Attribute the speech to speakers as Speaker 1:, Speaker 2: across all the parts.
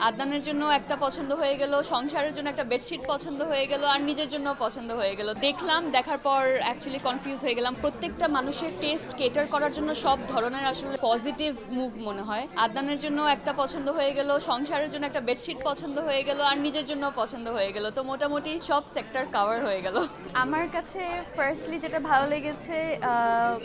Speaker 1: আদনানের জন্য একটা পছন্দ হয়ে গেল, সংসারের জন্য একটা বেডশিট পছন্দ হয়ে গেল, আর নিজের জন্য পছন্দ হয়ে গেল। দেখলাম, দেখার পর অ্যাকচুয়ালি কনফিউজ হয়ে গেলাম। প্রত্যেকটা মানুষের টেস্ট কেটার করার জন্য সব ধরনের আসলে পজিটিভ মুভ মনে হয়। আদনানের জন্য একটা পছন্দ হয়ে গেল, সংসারের জন্য একটা বেডশিট পছন্দ হয়ে গেল, আর নিজের জন্য পছন্দ হয়ে গেল। তো মোটামুটি সব সেক্টর কভার হয়ে গেল। আমার কাছে ফার্স্টলি যেটা ভালো লেগেছে,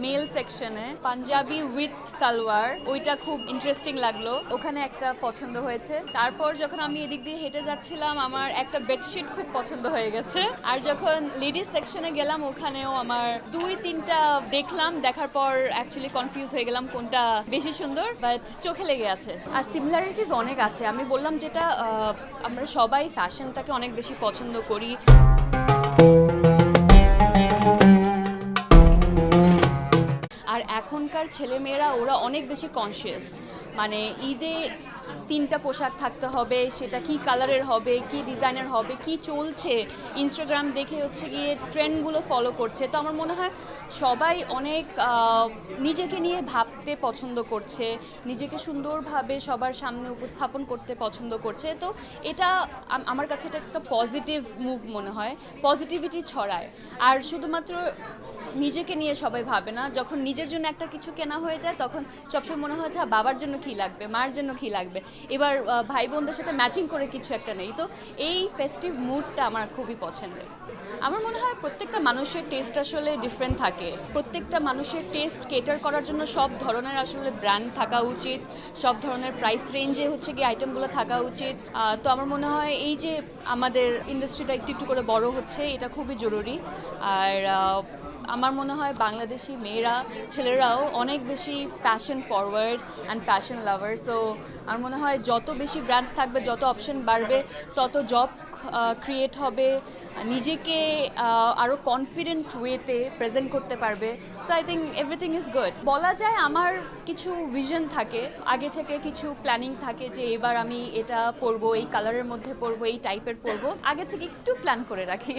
Speaker 1: মেল সেকশনে পাঞ্জাবি উইথ সালোয়ার, ওইটা খুব ইন্টারেস্টিং লাগলো। ওখানে একটা পছন্দ হয়েছে। তারপর যখন আমি এদিক দিয়ে হেঁটে যাচ্ছিলাম, আমার একটা বেডশিট খুব পছন্দ হয়ে গেছে। আর যখন লেডিস সেকশনে গেলাম, ওখানেও আমার 2-3টা দেখলাম, দেখার পর অ্যাকচুয়ালি কনফিউজ হয়ে গেলাম কোনটা বেশি সুন্দর, বাট চোখে লেগে আছে। আর সিমিলারিটিস অনেক আছে। আমি বললাম যেটা, আমরা সবাই ফ্যাশনটাকে অনেক বেশি পছন্দ করি। আর এখনকার ছেলেমেয়েরা ওরা অনেক বেশি কনসিয়াস। মানে ঈদে 3টা পোশাক থাকতে হবে, সেটা কি কালারের হবে, কি ডিজাইনের হবে, কি চলছে, ইনস্টাগ্রাম দেখে হচ্ছে গিয়ে ট্রেন্ডগুলো ফলো করছে। তো আমার মনে হয় সবাই অনেক নিজেকে নিয়ে ভাবতে পছন্দ করছে, নিজেকে সুন্দরভাবে সবার সামনে উপস্থাপন করতে পছন্দ করছে। তো এটা আমার কাছে এটা একটা পজিটিভ মুভ মনে হয়, পজিটিভিটি ছড়ায়। আর শুধুমাত্র নিজেকে নিয়ে সবাই ভাবে না, যখন নিজের জন্য একটা কিছু কেনা হয়ে যায় তখন সবসময় মনে হয় বাবার জন্য কি লাগবে, মার জন্য কি লাগবে, এবার ভাই বোনদের সাথে ম্যাচিং করে কিছু একটা নেই। তো এই ফেস্টিভ মুডটা আমার খুবই পছন্দের। আমার মনে হয় প্রত্যেকটা মানুষের টেস্ট আসলে ডিফারেন্ট থাকে। প্রত্যেকটা মানুষের টেস্ট কেটার করার জন্য সব ধরনের আসলে ব্র্যান্ড থাকা উচিত, সব ধরনের প্রাইস রেঞ্জে হচ্ছে গিয়ে আইটেমগুলো থাকা উচিত। তো আমার মনে হয় এই যে আমাদের ইন্ডাস্ট্রিটা একটু একটু করে বড় হচ্ছে, এটা খুবই জরুরি। আর আমার মনে হয় বাংলাদেশি মেয়েরা, ছেলেরাও অনেক বেশি fashion forward and fashion lover. So আমার মনে হয় যত বেশি ব্র্যান্ডস থাকবে, যত অপশন বাড়বে, তত জব ক্রিয়েট হবে, নিজেকে আরও কনফিডেন্ট ওয়েতে প্রেজেন্ট করতে পারবে। So I think everything is good. বলা যায় আমার কিছু ভিশন থাকে, আগে থেকে কিছু প্ল্যানিং থাকে যে এবার আমি এটা পরবো, এই কালারের মধ্যে পরবো, এই টাইপের পরবো, আগে থেকে একটু প্ল্যান করে রাখি।